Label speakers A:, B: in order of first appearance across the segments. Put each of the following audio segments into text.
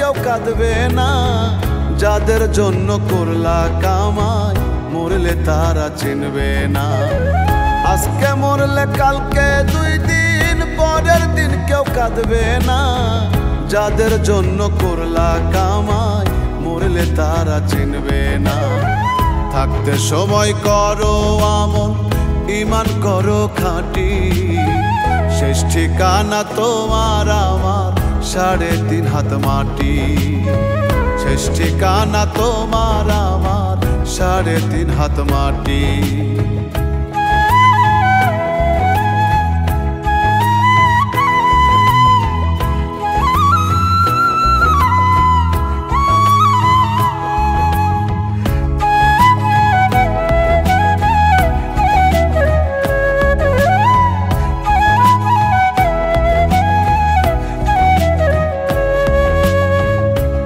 A: কেউ কাঁদবে না। যাদের জন্য করলা কামাই মরলে তারা চিনবে না। আজকে মরলে কালকে 2 দিন পরের দিন কেউ কাঁদবে না। যাদের জন্য করলা কামাই মরলে তারা চিনবে না। থাকতে সময় করো আমল, ঈমান করো খাঁটি। শেষ ঠিকানা তোমার আমার 3.5 হাত মাটি। শেষ ঠিকানা তোমার আমার 3.5 হাত মাটি।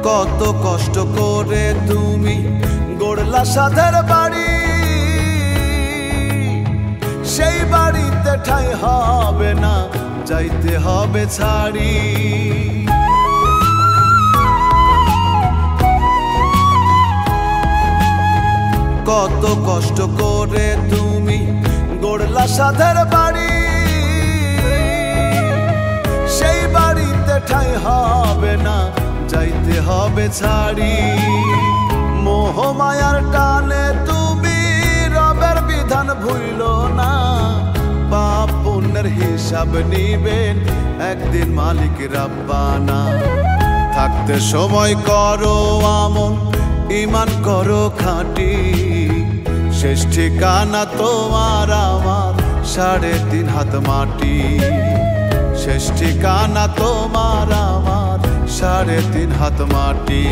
A: কত কষ্ট করে তুমি গড়লা সাধের বাড়ি, সেই বাড়িতে ঠাঁই হবে না, যাইতে হবে ছাড়ি। কত কষ্ট করে তুমি গড়লা সাধের বাড়ি, সেই বাড়িতে ঠাঁই হবে না, যাইতে হবে ছাড়ি। মোহ মায়ার টানে তুমি রবের বিধান ভুইলো না। পাপ পুণ্যের হিসাব নিবেন একদিন মালিক রাব্বানা। থাকতে সময় করো আমল, ঈমান করো খাঁটি। শেষ ঠিকানা তোমার আমার 3.5 হাত মাটি। শেষ ঠিকানা তোমার আমার 3.5 হাত মাটি।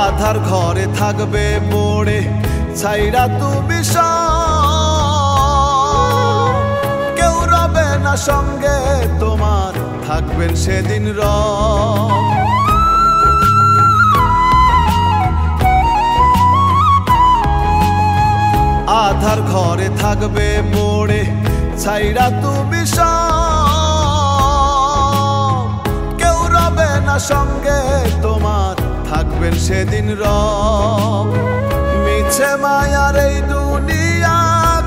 A: আধার ঘরে থাকবে পড়ে ছাইরা তুমি সব, কেউ রবে না সঙ্গে তোমার, থাকবেন সেদিন রব। আধার ঘরে থাকবে পড়ে ছাইরা তুমি সব, কেউ রবে না সঙ্গে তোমার, থাকবেন সেদিন রব। মিছে মায়ার এই দুনিয়া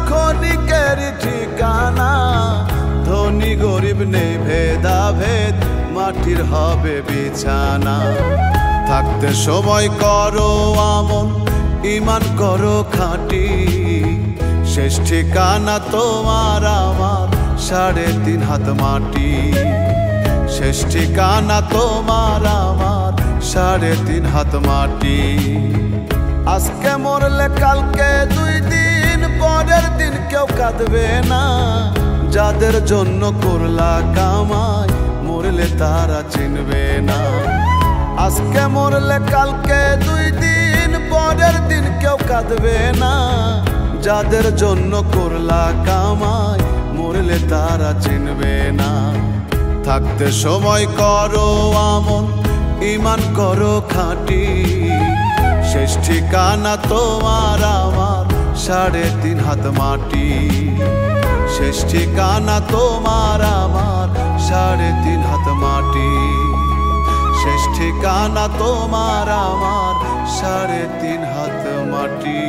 A: ক্ষণিকের ঠিকানা। ধনী গরিব নেই ভেদাভেদ, মাটির হবে বিছানা। থাকতে সময় করো আমল, ঈমান করো খাঁটি। শেষ ঠিকানা তোমার আমার 3.5 হাত মাটি। শেষ ঠিকানা তোমার আমার 3.5 হাত মাটি। আজকে মরলে কালকে 2 দিন পরের দিন কেউ কাঁদবে না। যাদের জন্য করলা কামাই মরলে তারা চিনবে না। আজকে মরলে কালকে 2 দিন পরের দিন কেউ কাঁদবে না। যাদের জন্য করলা কামাই মরলে তারা চিনবে না। থাকতে সময় করো আমল, ঈমান করো খাঁটি। শেষ ঠিকানা তোমার আমার 3.5 হাত মাটি। শেষ ঠিকানা তোমার আমার 3.5 হাত মাটি। শেষ ঠিকানা তোমার আমার 3.5 হাত মাটি।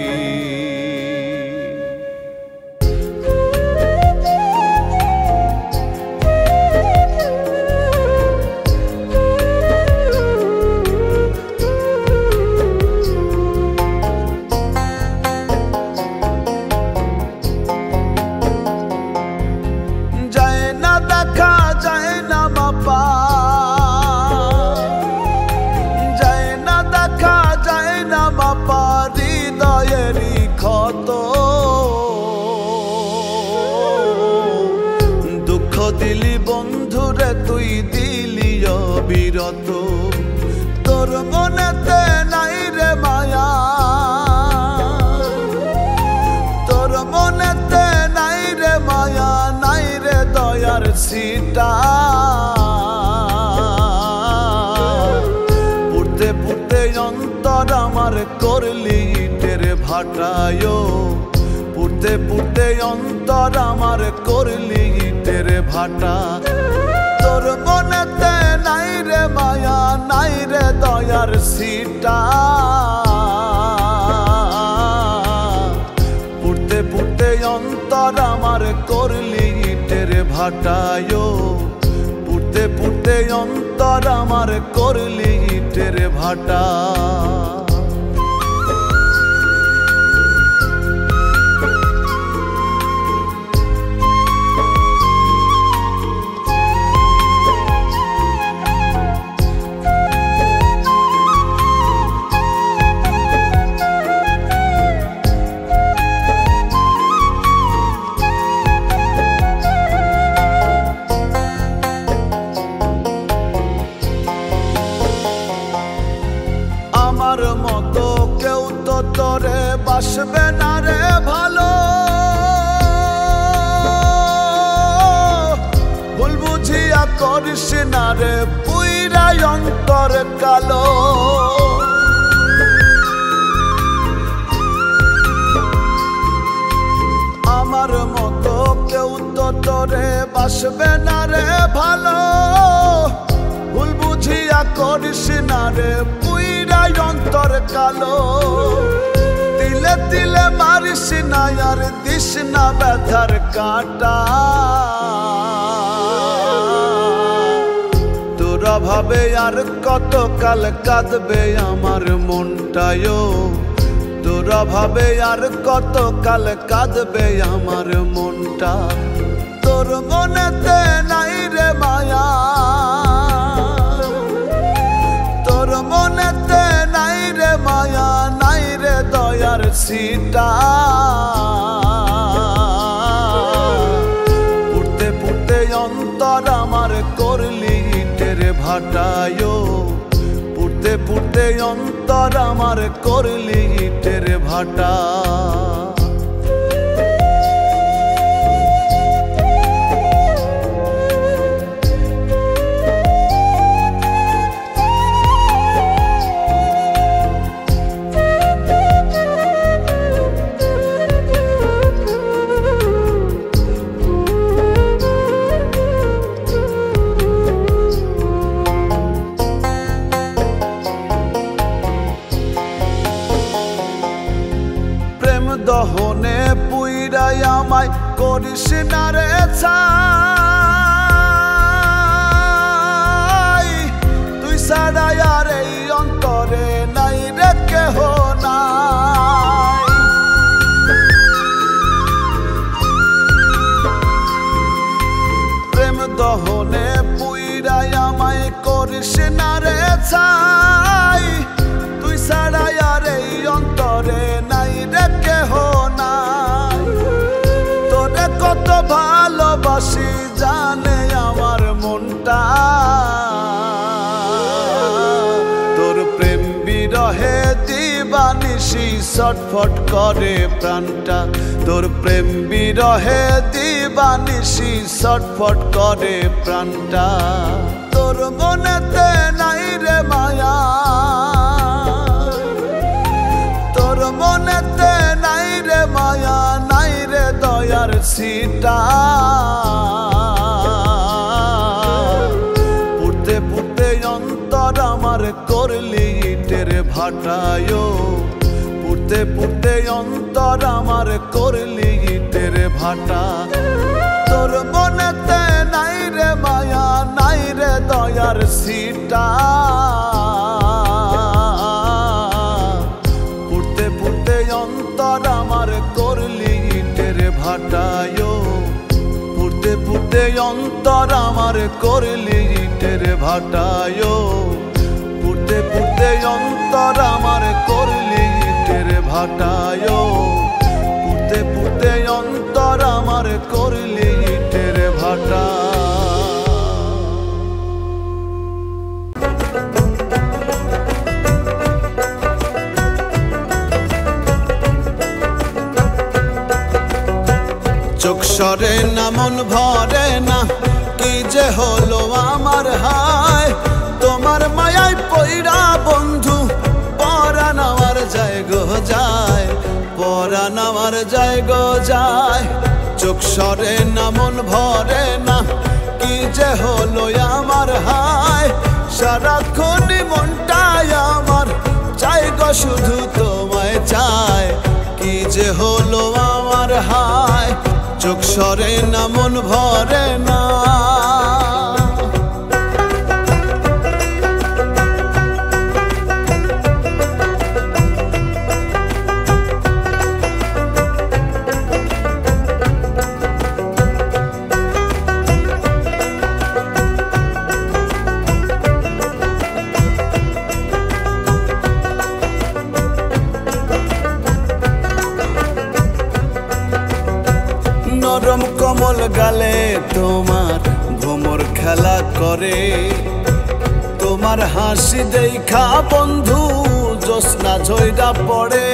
A: সিটা পুড়তে পুড়তে অন্তর আমার করলি ইটের ভাটায় পুড়তে পুড়তে অন্তর আমার করলি ইটের ভাটা তোর মনেতে নাই রে মায়া নাই রে দয়ার সিটা পুড়তে পুড়তে অন্তর আমার করলি ইটের ভাটায় পুড়তে পুড়তে অন্তর আমার করলি ইটের ভাটা আমার মতো কেউ তো তোরে বাসবে না রে ভালো ভুল বুঝিয়া করিস না রে পুইরা অন্তর কালো আমার মতো কেউ তো তোরে বাসবে না রে ভালো ভুল বুঝিয়া করিস না রে পুইরা অন্তর কালো তিলে তিলে মারিস না আর দিস না ব্যথার কাঁটা তোর অভাবে আর কত কাল কাঁদবে আমার মনটায় তোর অভাবে আর কত কাল কাঁদবে আমার মনটা তোর মনেতে নাই রে মায়া তোর মনেতে নাই রে মায়া নাই রে দয়ার সিটা পুড়তে পুড়তে অন্তর আমার করলি ইটের ভাটায় পুড়তে পুড়তে অন্তর আমার করলি ইটের ভাটা দহনে পুইরাই আমায় করিস না রে ছাই তুই ছাড়াই আর এই অন্তরে নাই রে কেহ নাই প্রেম দহনে পুইরাই আমায় করিস না রে ছাই তুই ছাড়াই আর এই অন্তরে নাই রে কেহ নাই তোরে কত ভালোবাসি জানে আমার মনটা তোর প্রেম বিরহে দিবানিশি ছটফট করে প্রাণটা তোর প্রেম বিরহে দিবানিশি ছটফট করে প্রাণটা তোর মনেতে নাই রে মায়া তোর মনেতে নাই রে মায়া নাই রে দয়ার সিটা পুড়তে পুড়তে অন্তর আমার করলি ইটের ভাটায় পুড়তে পুড়তে অন্তর আমার করলি ইটের ভাটা তোর মনেতে নাই রে মায়া নাই রে দয়ার সিটা পুড়তে পুড়তে অন্তর আমার করলি ইটের ভাটায় পুড়তে পুড়তে অন্তর আমার করলি ইটের ভাটায় পুড়তে পুড়তে অন্তর আমার করলি ইটের ভাটায় পুড়তে পুড়তে অন্তর আমার করলি ইটের ভাটা চোখ সরে না মন ভরে না যে হলো আমার হায় তোমার মায়ায় পইরা বন্ধু পরাণ আমার যায় গো যায় পরাণ আমার যায় গো যায় চোখ সরে না মন ভরে না কি যে হলো আমার হায় সারাক্ষণ মনটাই আমার চাই গো শুধু তোমায় চায় কি যে হলো আমার হায় চোখ সরে না মন ভরে না নরম কমল গালে তোমার ভ্রমর খেলা করে তোমার হাসি দেখা বন্ধু জ্যোৎস্না ঝইরা পড়ে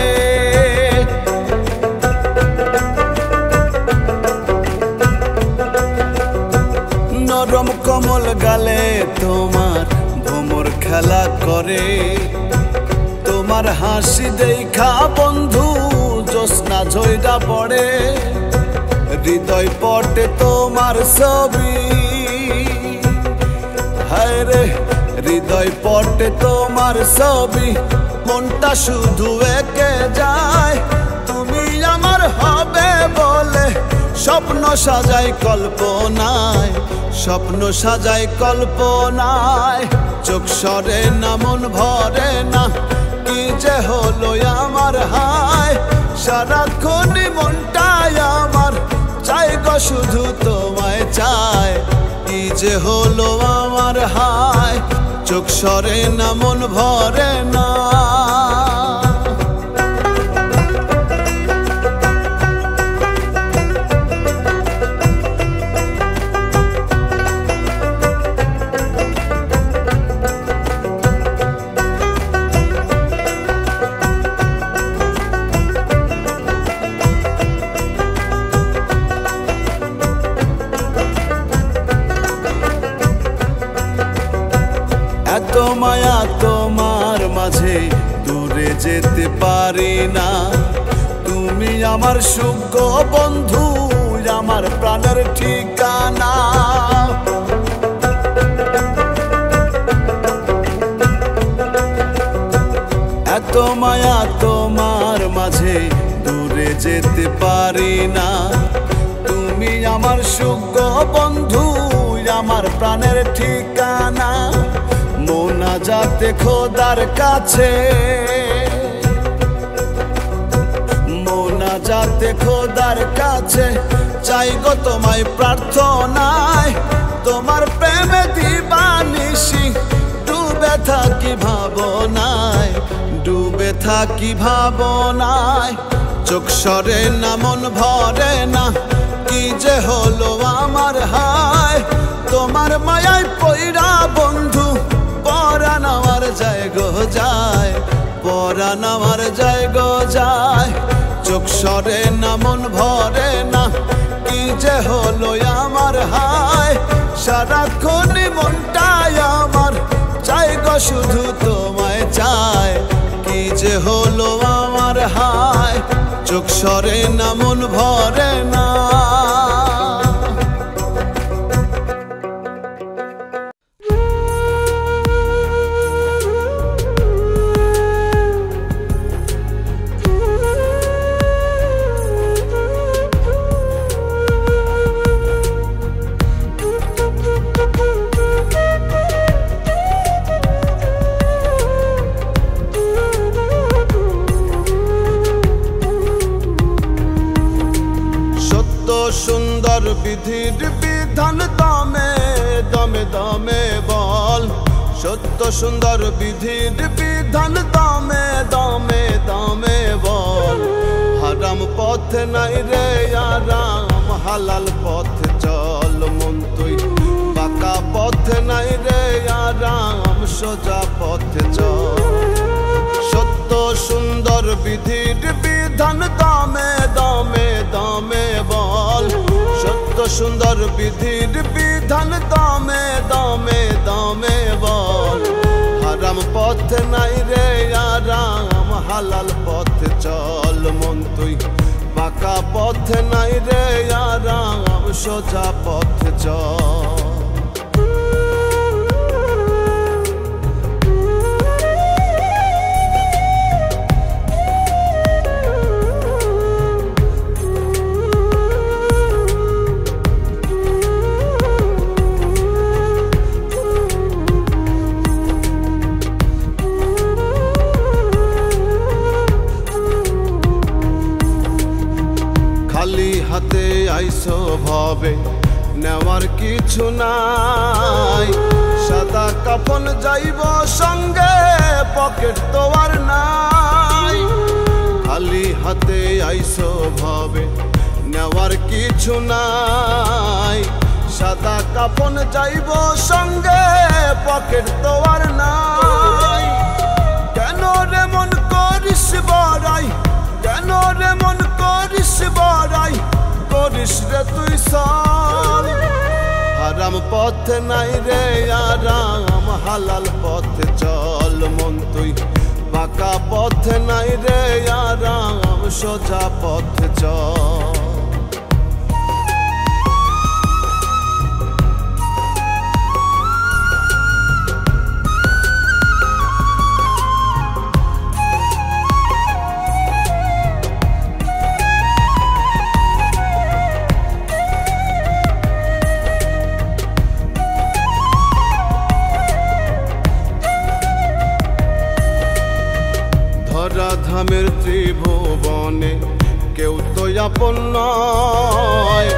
A: নরম কমল গালে তোমার ভ্রমর খেলা করে তোমার হাসি দেখা বন্ধু জ্যোৎস্না ঝইরা পড়ে হৃদয় পটে তোমার ছবি হায় রে হৃদয় পটে তোমার ছবি মনটা শুধু একে যায় তুমি আমার হবে বলে স্বপ্ন সাজাই কল্পনায় স্বপ্ন সাজাই কল্পনায় চোখ সরে না মন ভরে না কি যে হলো আমার হায় সারাক্ষণ মনটাই আমার চাই গো শুধু তোমায় চায় কি যে হলো আমার হায় চোখ সরে না মন ভরে না এত মায়া তোমার মাঝে দূরে যেতে পারি না তুমি আমার সুখ গো বন্ধু আমার প্রাণের ঠিকানা এত মায়া তোমার মাঝে দূরে যেতে পারি না তুমি আমার সুখ গো বন্ধু আমার প্রাণের ঠিকানা মোনাজাতে খোদার কাছে মোনাজাতে খোদার কাছে চাই গো তোমায় প্রার্থনায় তোমার প্রেমে দিবানিশি ডুবে থাকি ভাবনায় ডুবে থাকি ভাবনায় চোখ সরে না মন ভরে না কি যে হলো আমার হায় তোমার মায়ায় পইরা বন্ধু পরাণ আমার যায় গো যায় পরাণ আমার যায় গো যায় চোখ সরে না মন ভরে না কি যে হলো আমার হায় সারাক্ষণ মনটাই আমার চাই গো শুধু তোমায় চায় কি যে হলো আমার হায় চোখ সরে না মন ভরে না সুন্দর বিধির বিধান দমে দমে দমে বল সত্য সুন্দর বিধির বিধান দমে দমে দমে বল হারাম পথ নাই রে আরাম হালাল পথ চল মন তুই বাঁকা পথ নাই রে আরাম সোজা পথ চল সত্য সুন্দর বিধির বিধান দমে দমে দমে বল সত্য সুন্দর বিধির বিধান বিধান দমে দমে দমে বল হারাম পথ নাই রে আরাম হালাল পথ চল মন তুই বাঁকা পথ নাই রে আরাম সোজা পথ চল খালি হাতে আইসো ভাবে নেওয়ার কিছু নাই সাদা কাফন যাইব সঙ্গে পকেট তো আর নাই খালি হাতে আইসো ভাবে নেওয়ার কিছু নাই সাদা কাফন যাইব সঙ্গে পকেট তো আর নাই কেন রে মন করিস বড়াই কেন রে মন করিস বড়াই করিস রে তুই সল হারাম পথ নাই রে আরাম হালাল পথ চল মন তুই বাঁকা পথ নাই রে আরাম সোজা পথ চল ধরাধামের ত্রিভুবনে কেউ তো আপন নয়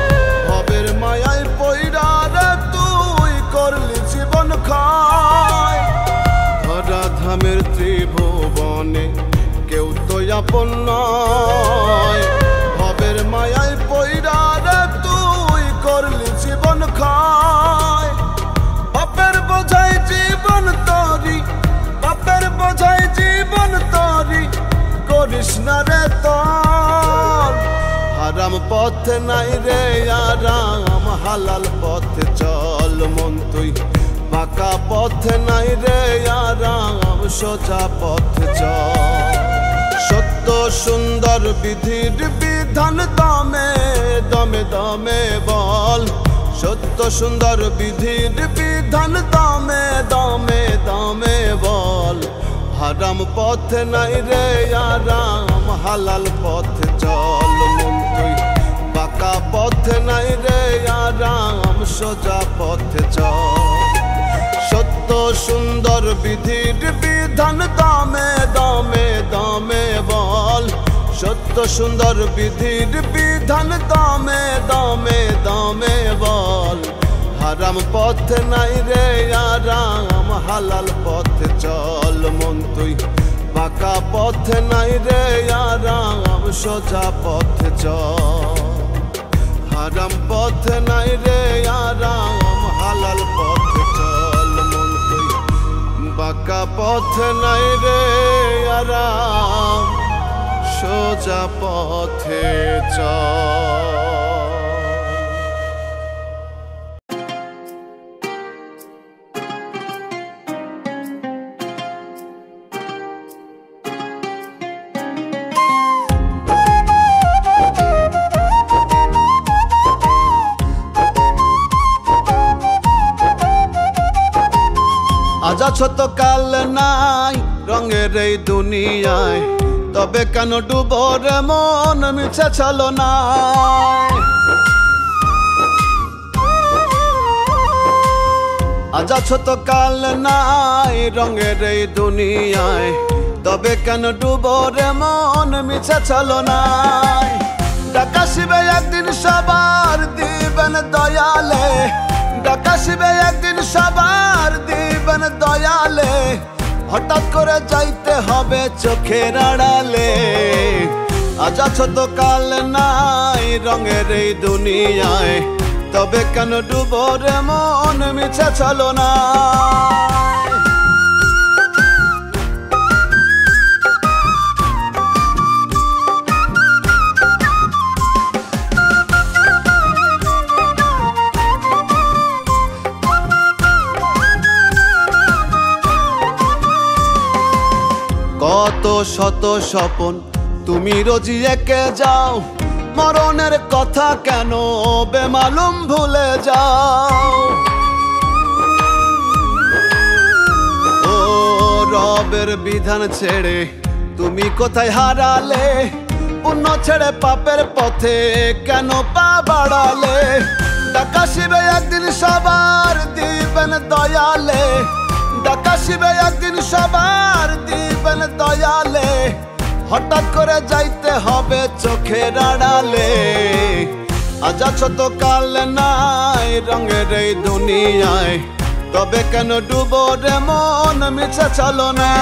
A: ভবের মায়ায় পইড়া রে তুই করলি জীবন ক্ষয় ধরাধামের ত্রিভুবনে কেউ তো আপন নয় ভবের মায়ায় পইড়া রে তুই করলি জীবন ক্ষয় বাপের বোঝাই জীবন তরি বাপের বোঝাই জীবন তরি করিস না রে তোর হারাম পথ নাই রে আরাম হালাল পথ চল মন তুই বাঁকা পথ নাই রে আরাম সোজা পথ চল সত্য সুন্দর বিধির বিধান দমে দমে দমে বল সত্য সুন্দর বিধির বিধান দমে দমে দমে বল হারাম পথ নাই রে আরাম হালাল পথ চল মন তুই বাঁকা পথ নাই রে আরাম সোজা পথ চল সত্য সুন্দর বিধির বিধান দমে দমে দমে বল সত্য সুন্দর বিধির বিধান দমে দমে দমে বল হারাম পথ নাই রে আরাম হালাল পথ চল মন তুই বাঁকা পথ নাই রে আরাম সোজা পথ চল হারাম পথ নাই রে আরাম হালাল পথ চল মন তুই বাঁকা পথ নাই রে আরাম সোজা পথে চল আজ আছো তো কাল নাই রঙের এই দুনিয়ায় তবে কেন ডুবো রে মন মিছে ছলনায় আজ আছো তো কাল নাই রঙের এই দুনিয়ায় তবে কেন ডুবো রে মন মিছে ছলনায় ডাকাশিবে একদিন সবার দিবেন দয়ালে ডাকাশিবে একদিন সবার দিবেন দয়ালে হঠাৎ করে যাইতে হবে চোখের আড়ালে আজ আছো তো কাল নাই রঙের এই দুনিয়ায় তবে কেন ডুবো রে মন মিছে ছলনায় শত স্বপন তুমি রোজই এঁকে যাও, মরণের কথা কেন বেমালুম ভুলে যাও। ও রবের বিধান ছেড়ে তুমি কোথায় হারালে, পুণ্য ছেড়ে পাপের পথে কেন পা বাড়ালে। ডাকা শিবে একদিন সবার দিবেন দয়ালে, ডাকা শিবে একদিন সবার দিবেন দয়ালে। হঠাৎ করে যাইতে হবে চোখের আড়ালে, আজ আছো তো কাল নাই রঙের এই দুনিয়ায়। তবে কেন ডুবো রে মন মিছে চলো না।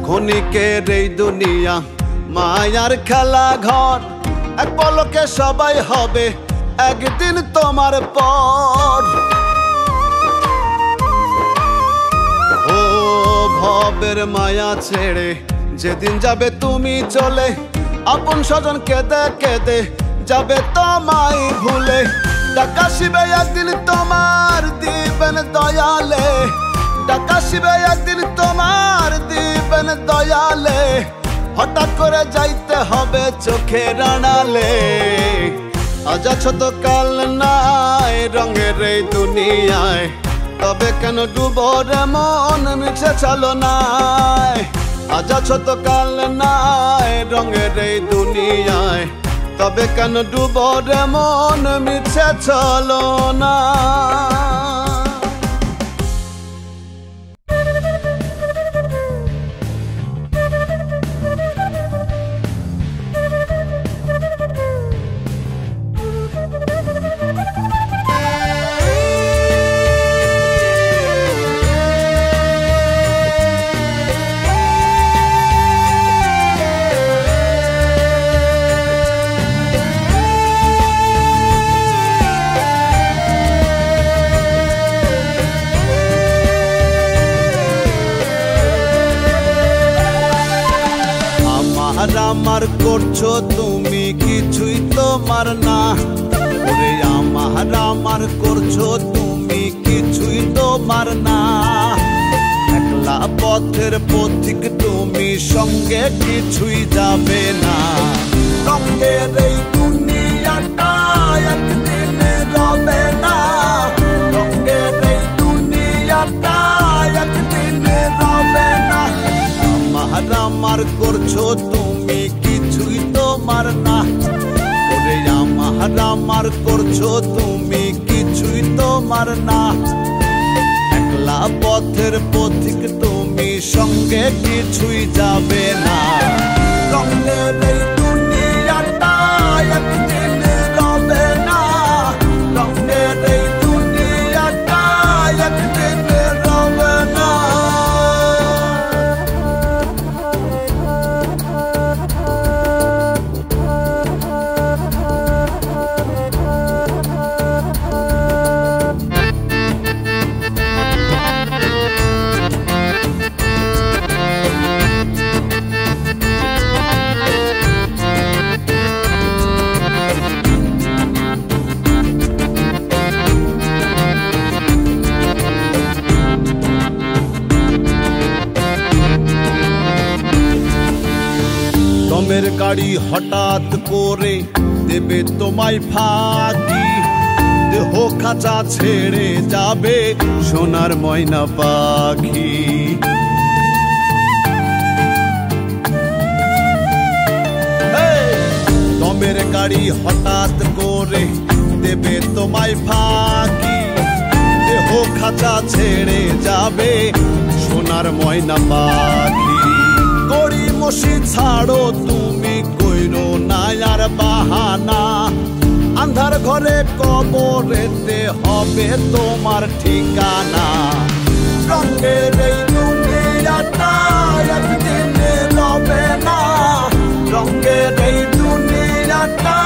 A: ক্ষণিকের এই দুনিয়া মায়ার খেলা ঘর, এক পলকে সবাই হবে একদিন তোমার পর। ও ভবের মায়া ছেড়ে যেদিন যাবে তুমি চলে, আপন স্বজন কেঁদে কেঁদে যাবে তোমায় ভুলে। ডাকা শিবে একদিন তোমার দিবেন দয়ালে, ডাকা শিবে একদিন তোমার দিবেন দয়ালে। হঠাৎ করে যাইতে হবে চোখের আড়ালে, আজ আছো তো কাল নাই রঙের এই দুনিয়ায়। তবে কেন ডুবো রে মন মিছে চলো নাই। আজ আছো তো কাল নাই রঙের এই দুনিয়ায়। তবে কেন ডুবো রে মন মিছে চলো না। আমার করছো তুমি কিছুই তোমার না, ওরে আমার করছো তুমি কিছুই তোমার না। একলা পথের পথিক তুমি, সঙ্গে কিছুই যাবে না। রঙের এই দুনিয়াটা একদিন রবে না, রঙের এই দুনিয়াটা একদিন রবে না। আমার করছো তুমি কিছুই তোমার না, ওরে আমার করছো তুমি কিছুই তোমার না। একলা পথের পথিক তুমি, সঙ্গে কিছুই যাবে না। রঙের এই দুনিয়াটা একদিন রবে না, রঙের এই দুনিয়াটা একদিন রবে না। দমের গাড়ি হঠাৎ করে দেবে তোমায় ফাঁকি, দেহ খাঁচা ছেড়ে যাবে সোনার ময়না পাখি। দমের গাড়ি হঠাৎ করে দেবে তোমায় ফাঁকি, দেহ খাঁচা ছেড়ে যাবে সোনার ময়না পাখি। গড়ি মশি ছাড়ো তুমি, কইরো না আর বাহানা। আন্ধার ঘরে কবরেতে হবে তোমার ঠিকানা। রঙের এই দুনিয়াটা একদিন রবে না, রঙের এই দুনিয়াটা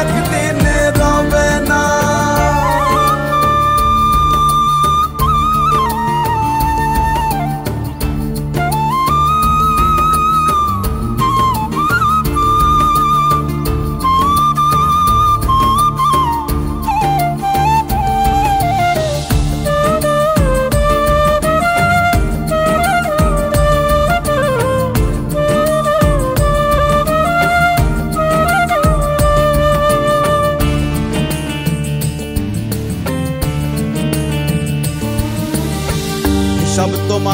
A: একদিন রবে না।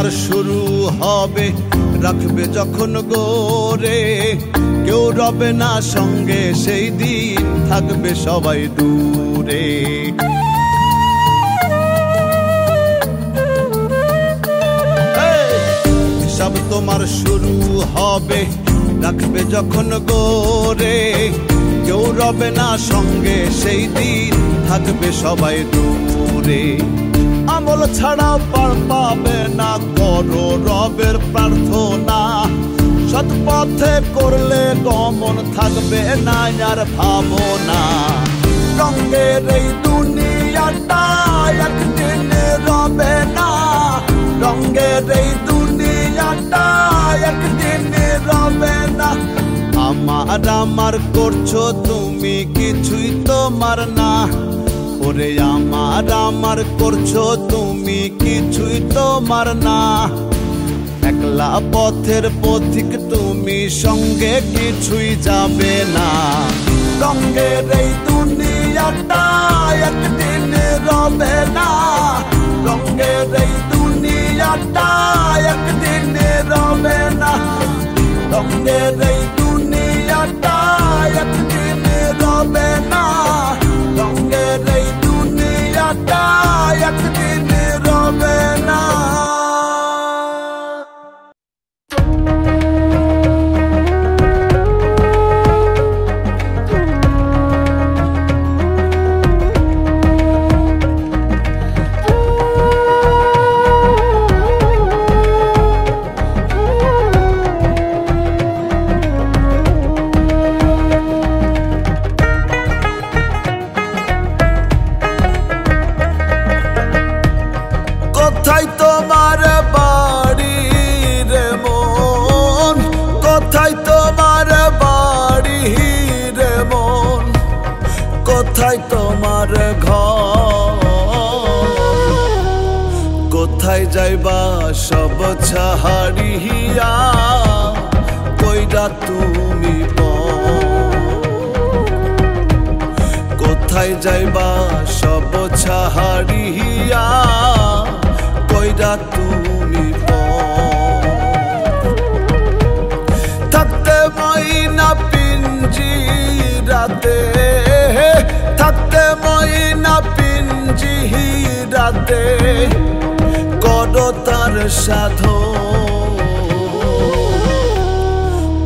A: তোমার শুরু হবে রাখবে যখন গোরে, কেউ রবে না সঙ্গে সেই দিন থাকবে সবাই দূরে। সব তোমার শুরু হবে রাখবে যখন গোরে, কেউ রবে না সঙ্গে সেই দিন থাকবে সবাই দূরে। আমল ছাড়া পার পাবে না, করো রবের প্রার্থনা, সৎ পথে করলে গমন থাকবে না আর ভাবনা। রঙের এই দুনিয়াটা একদিন রবে না, রঙের এই দুনিয়াটা একদিন রবে না। আমার আমার করছো তুমি কিছুই তোমার না, ওরে আমার আমার করছো তুমি কিছুই তোমার না। একলা পথের পথিক তুমি, সঙ্গে কিছুই যাবে না। রঙের এই দুনিয়াটা একদিন রবে না, রঙের এই দুনিয়াটা একদিন রবে না। রঙের এই দুনিয়াটা একদিন রবে না, রঙের এই দুনিয়াটা একদিন রবে না। কোথায় তোমার বাড়ি রে মন, কোথায় তোমার বাড়ি রে মন, কোথায় তোমার ঘর, কোথায় যাইবা সব ছাড়িয়া, কইরা তুমি কোথায় যাইবা সব ছাড়িয়া, কইরা তুমি থাকতে ময়না পিঞ্জিরাতে, থাকতে ময়না পিঞ্জিরাতে, করো তার সাধন।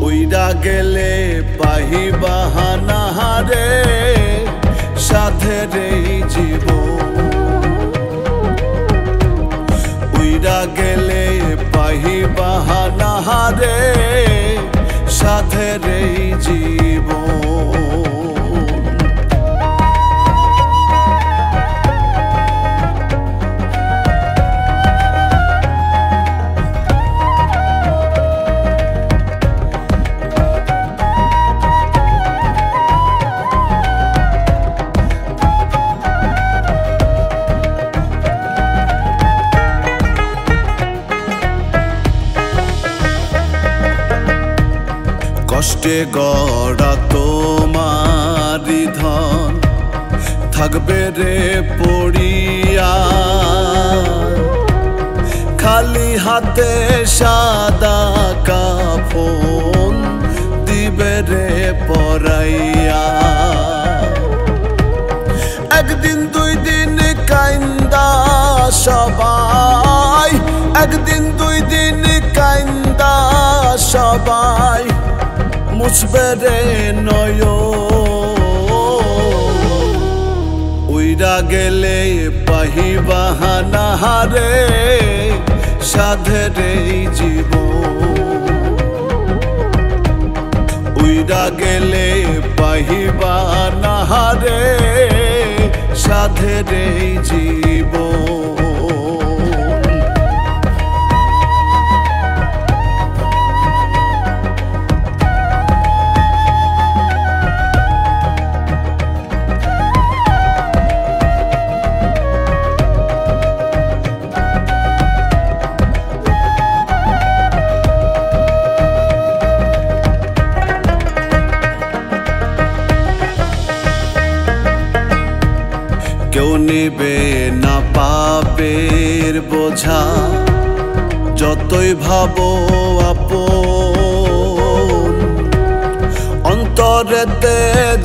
A: উইরা গেলে পাহিবা হানাহারে, সাধের এই জীবন। উইরা গেলে পাহিবা হানাহারে, সাধের এই জীবন। কষ্টে গড়া তোমারি ধন থাকবে রে পড়িয়া, খালি হাতে সাদা কাফন দিবে রে পরাইয়া। একদিন দুই দিন কাইন্দা সবাই, একদিন দুই দিন কাইন্দা সবাই, মুছবে রে নয়। উইরা গেলে পাহিবা হানাহারে, সাধের এই জীবন। উইরা গেলে পাহিবা হানাহারে, সাধের এই জীবন। কেউ নেবে না পাপের বোঝা, যতই ভাবো আপন অন্তরেতে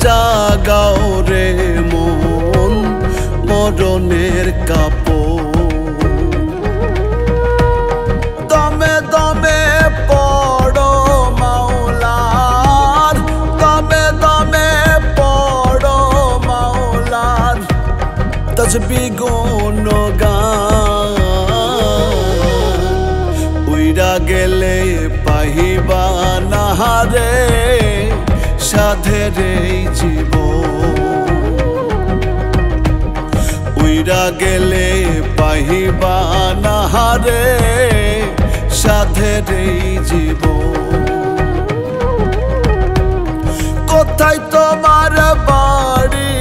A: জাগাও রে মন মরণের কাপড়। দমে দমে পড়ো মাওলার, দমে দমে পড়ো মাওলার তাসবিহ গুণগান। উইরা গেলে পাহিবা না রে সাধের এই জীবন। উইরা গেলে পাহিবা না রে সাধের এই জীবন। কোথায় তোমার বাড়ি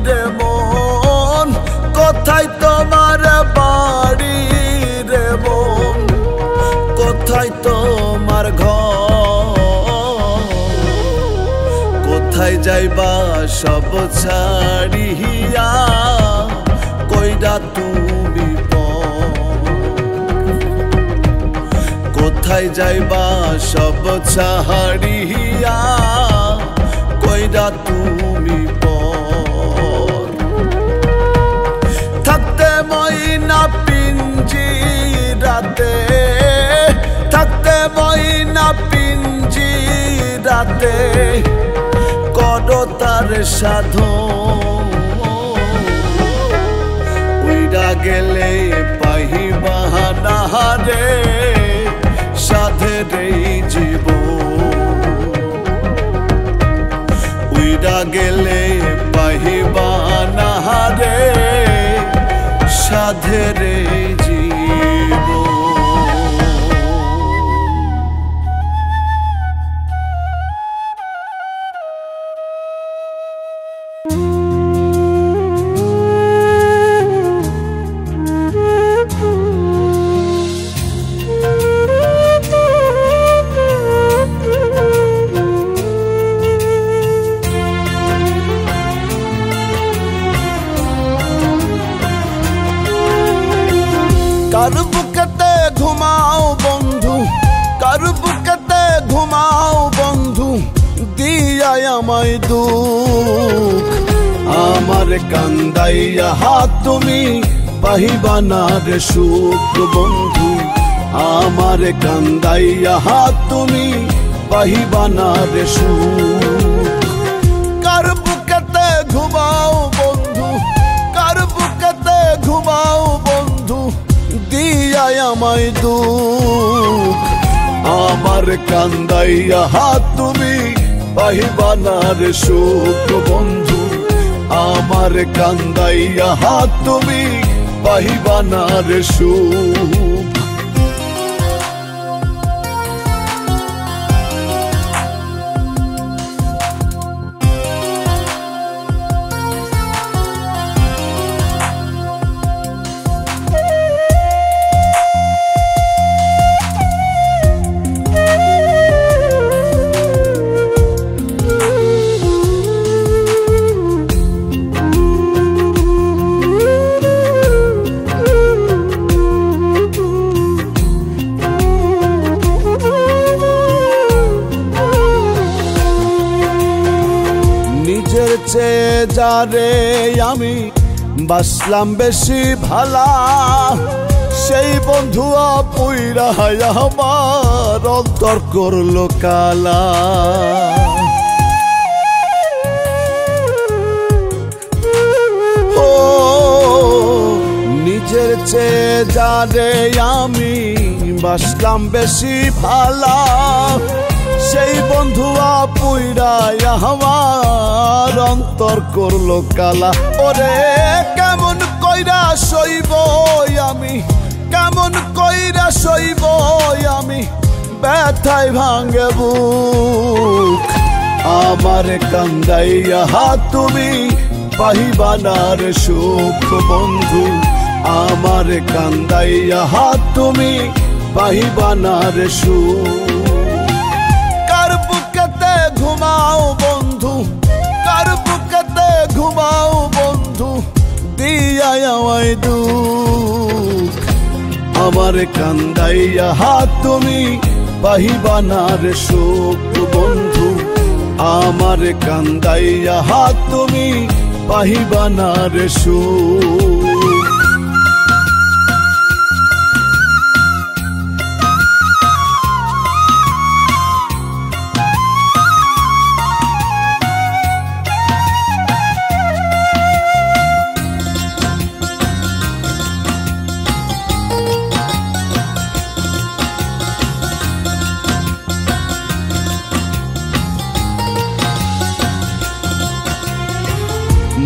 A: রে মন, কোথায় তোমার বাড়ি রে মন, কোথায় তোমার ঘর? কোথায় যাইবা সব ছাড়িয়া, কইরা তুমি কোথায় যাইবা সব ছাড়িয়া, কইরা তুমি থাকতে ময়না পিঞ্জিরাতে, থাকতে ময়না পিঞ্জিরাতে করো তার সাধন। উইরা গেলে পাহিবা না রে সাধের এই জীবন। উইরা গেলে পাহিবা না রে সাধের এই জীবন। কার বুকেতে ঘুমাও বন্ধু, কার বুকেতে ঘুমাও বন্ধু, দিয়াই আমায় দুঃখ। আমার কান্দাইয়া হাত তুমি পাহিবা না রে সুখ বন্ধু। আমার কান্দাইয়া হাত তুমি পাহিবা না রে সুখ। কার বুকেতে ঘুমাও বন্ধু, কার বুকেতে ঘুমাও বন্ধু, দিয়াই আমায় দুঃখ। আমার কান্দাইয়া হাত তুমি পাহিবা না রে সুখ বন্ধু। আমার কান্দাইয়া হাত তুমি পাহিবা না রে সুখ। নিজের চেয়ে যারে আমি বাসলাম বেশি ভালা, সেই বন্ধু পুইরা আমার অন্তর করলো কালা। ও নিজের চেয়ে যারে আমি বাসলাম বেশি ভালা, সেই বন্ধু পুইরা আমার অন্তর করলো কালা। ওরে কেমন কইরা সইব আমি, কেমন কইরা সইব আমি, ব্যথায় ভাঙে বুক। আমার কান্দাইয়া হাত তুমি পাহিবা না রে সুখ বন্ধু। আমার কান্দাইয়া হাত তুমি পাহিবা না রে সুখ। কার বুকেতে ঘুমাও বন্ধু, কার বুকেতে ঘুমাও বন্ধু, দিয়াই আমায় দুঃখ। আমার আমার কান্দাইয়া তুমি পাহিবা না রে সুখ বন্ধু, আমার কান্দাইয়া তুমি পাহিবা না রে সুখ।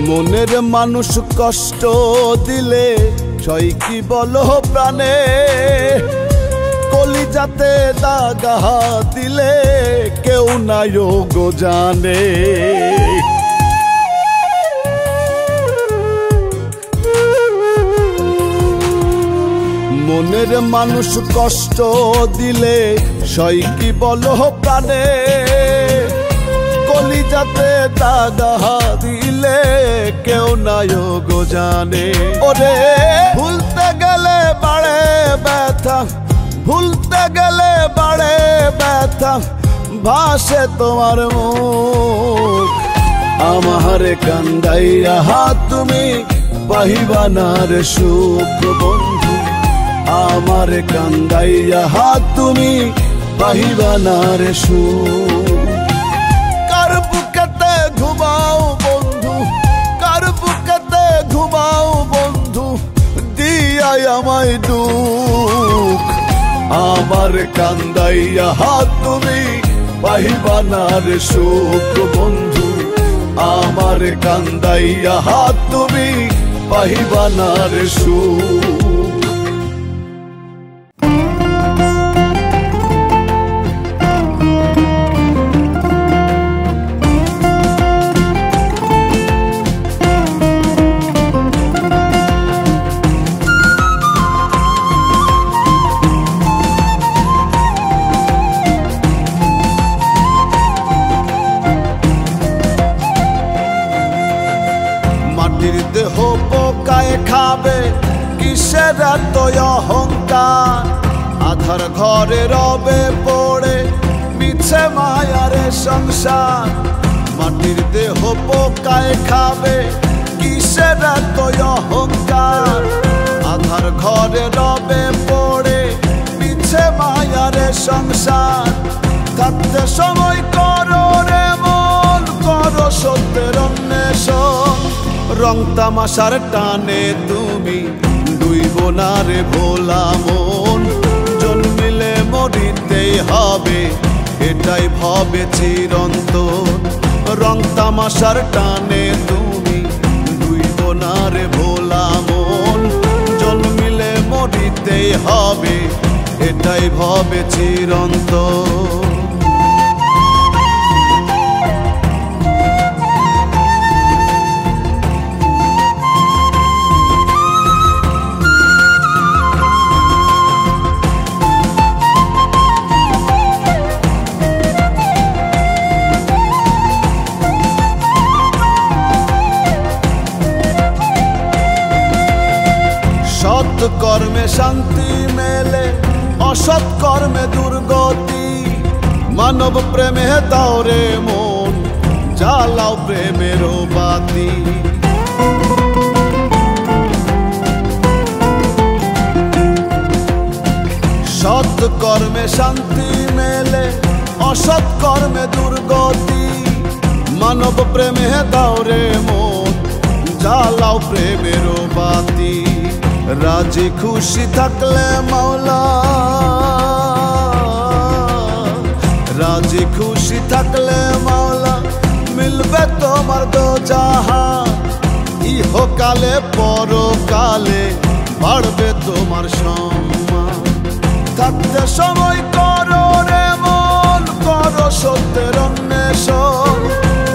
A: মনের মানুষ কষ্ট দিলে সই কি বলো প্রাণে, কলিজাতে দাগা দিলে কেউ নাই গো জানে। মনের মানুষ কষ্ট দিলে সই কি বলো প্রাণে, কলিজাতে দাগা দিলে কেউ নাই গো জানে। ওরে ভুলতে গেলে বাড়ে ব্যথা, ভুলতে গেলে বাড়ে ব্যথা, ভাসে তোমার মুখ। আমার কান্দাইয়া তুমি পাহিবা না রে সুখ বন্ধু, আমার কান্দাইয়া তুমি পাহিবা না রে সুখ। কার বুকেতে ঘুমাও বন্ধু, কার বুকেতে ঘুমাও বন্ধু, দিয়াই আমায় দুঃখ। আমার কান্দাইয়া তুমি পাহিবা না রে সুখ বন্ধু, আমার কান্দাইয়া তুমি পাহিবা না রে সুখ। দেহ পোকায় খাবে কিসের এত অহংকার, আধার ঘরে রবে পড়ে মিছে মায়ারে সংসার। মাটির দেহ পোকায় খাবে কিসের এত অহংকার, আধার ঘরে রবে পড়ে মিছে মায়ারে সংসার। থাকতে সময় করো রে মন, করো সত্যের অন্বেষণ। রং তামাশার টানে তুমি ডুইব না রে ভোলা মন, জন্মিলে মরিতেই হবে এটাই ভবে চিরন্তন। রং তামাশার টানে তুমি ডুইব না রে ভোলা মন, জন্মিলে মরিতেই হবে এটাই ভবে চিরন্তন। সৎ কর্মে শান্তি মেলে, অসৎ কর্মে দুর্গতি। মানব প্রেমে দাও রে মন, জ্বালাও প্রেমের বাতি। সৎ কর্মে শান্তি মেলে, অসৎ কর্মে দুর্গতি। মানব প্রেমে দাও রে মন, জ্বালাও প্রেমের বাতি। রাজি খুশি থাকলে মাওলা, রাজি খুশি থাকলে মাওলা, মিলবে তোমার দো জাহান। ইহকালে পরকালে বাড়বে তোমার সম্মান। থাকতে সময় করো রে মন, করো সত্যের অন্বেষণ।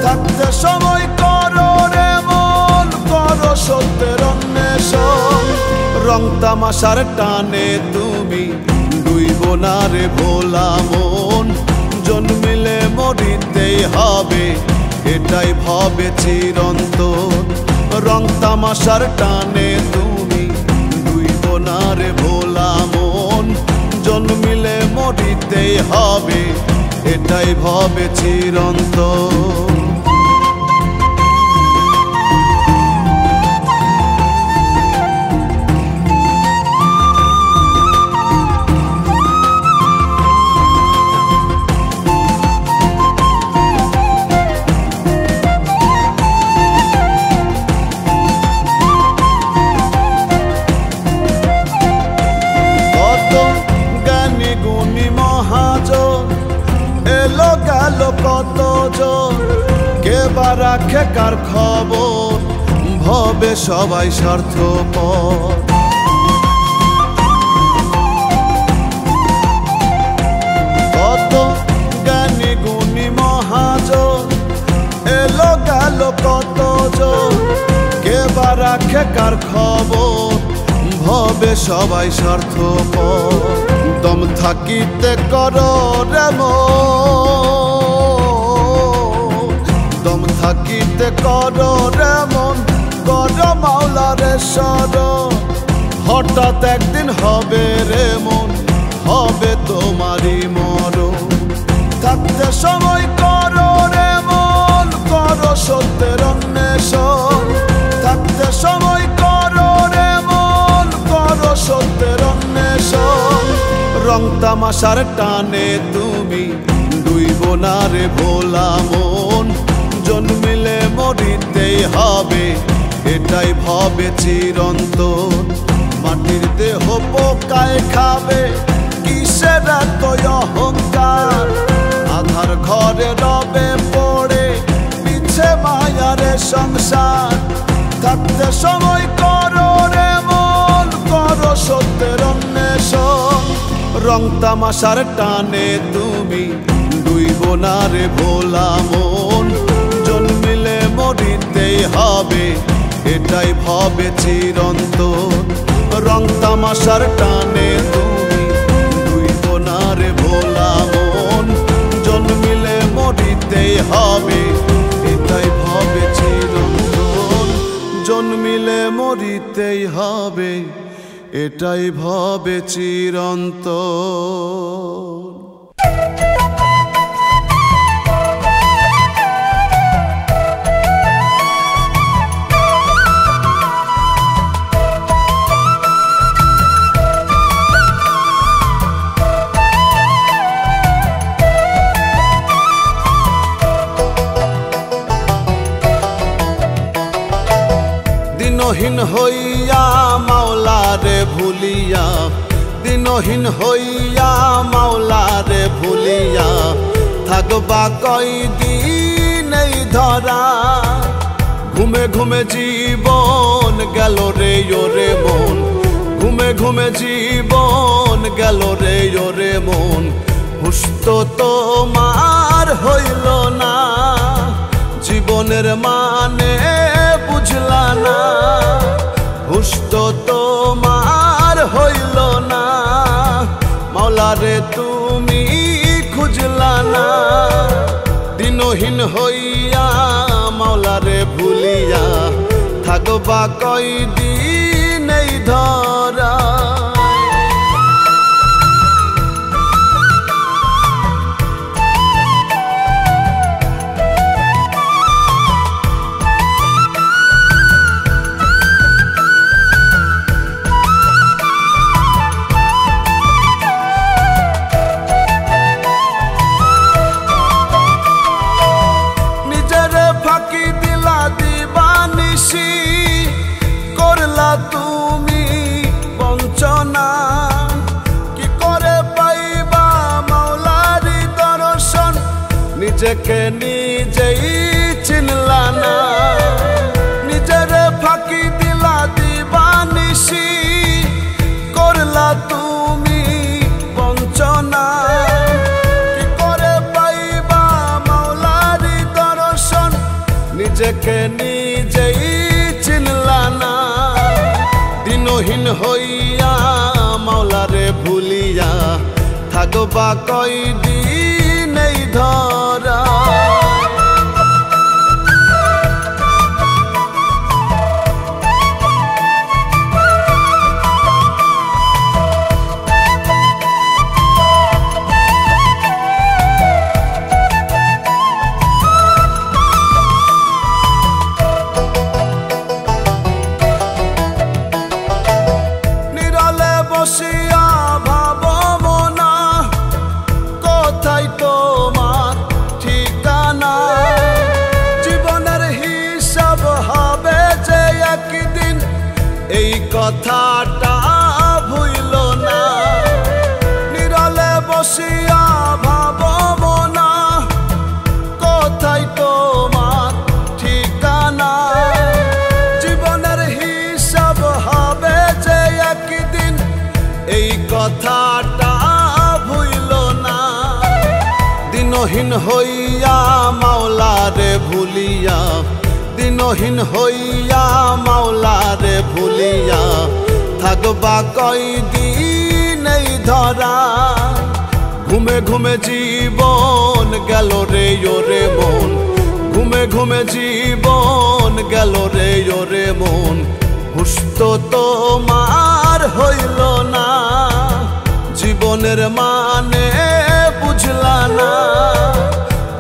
A: থাকতে সময় করো রে মন, করো সত্যের অন্বেষণ। রং তামাশার টানে তুমি ডুইব না রে ভোলা মন, জন্মিলে মরিতেই হবে এটাই ভবে চিরন্তন। রং তামাশার টানে তুমি ডুইব না রে ভোলা মন, জন্মিলে মরিতেই হবে, এটাই ভবে চিরন্তন। এলো গেল কতজন, কে বা রাখে কার খবর, ভবে সবাই স্বার্থপর। কত জ্ঞানী গুণী মহাজন, এলো গেল কতজন, কে বা রাখে কার খবর, ভবে সবাই স্বার্থপর। দম থাকিতে করো রে মন, দম থাকিতে করো রে মন, করো মাওলারে শরণ। হঠাৎ একদিন হবে রে মন, হবে তোমারই মরণ। থাকতে সময় করো রে মন, করো সত্যের অন্বেষণ। থাকতে সময় করো রে মন, করো সত্যের অন্বেষণ। রং তামাশার টানে তুমি ডুইব না রে ভোলা মন, জন্মিলে মরিতেই হবে, এটাই ভবে চিরন্তন। মাটির দেহ পোকায় খাবে, কিসের এত অহংকার, আধার ঘরে রবে পড়ে, পিছে মায়ারে সংসার। থাকতে সময় করো রে মন, করো সত্যের অন্বেষণ। রং তামাশার টানে তুমি ডুইব না রে ভোলা মন, জন্মিলে মরিতেই হবে, এটাই ভবে চিরন্তন। রং তামাশার টানে তুমি ডুইব না রে ভোলা মন, জন্মিলে মরিতেই হবে, এটাই ভবে চিরন্তন। জন্মিলে মরিতেই হবে, এটাই ভবে চিরন্তন। দিনহীন হইয়া মাওলারে ভুলিয়া, দিনহীন হইয়া মাওলারে ভুলিয়া, থাকবা কয়দিন এই ধরা। ঘুমে ঘুমে জীবন গেল রে ওরে মন, ঘুমে ঘুমে জীবন গেল রে ওরে মন। হুশ তো তোমার হইল না, জীবনের মানে বুঝলা না। হুশ তো তোমার হইল না, মাওলারে তুমি খুঁজলা না। দিনহীন হইয়া মাওলারে ভুলিয়া, থাকবা কয়দিন এই ধরা। করলা তুমি বঞ্চনা, কি করে পাইবা মাওলারি দর্শন, নিজেকে নিজেই চিনলা না। নিজের ফাঁকি দিলা দিবানিশি, করলা তুমি বঞ্চনা, কি করে পাইবা মাওলারি দর্শন, নিজেকে নিজেই চিনলা না। দিনহীন হইয়া মাওলারে ভুলিয়া, থাকবা কয়দিন এই ধরা। হইয়া মাওলারে ভুলিয়া, দিনহীন হইয়া মাওলারে ভুলিয়া, থাকবা কয়দিন এই ধরা। ঘুমে ঘুমে জীবন গেল রে ওরে মন, ঘুমে ঘুমে জীবন গেল রে ওরে মন। হুশ তো তোমার হইল না, জীবনের মানে বুঝলা না।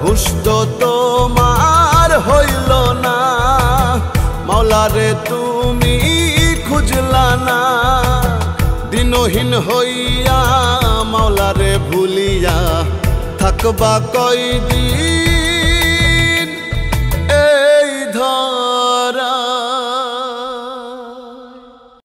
A: হুশ তো তোমার হইল না, মাওলারে তুমি খুঁজলা না। দিনহীন হইয়া মাওলারে ভুলিয়া, থাকবা কয়দিন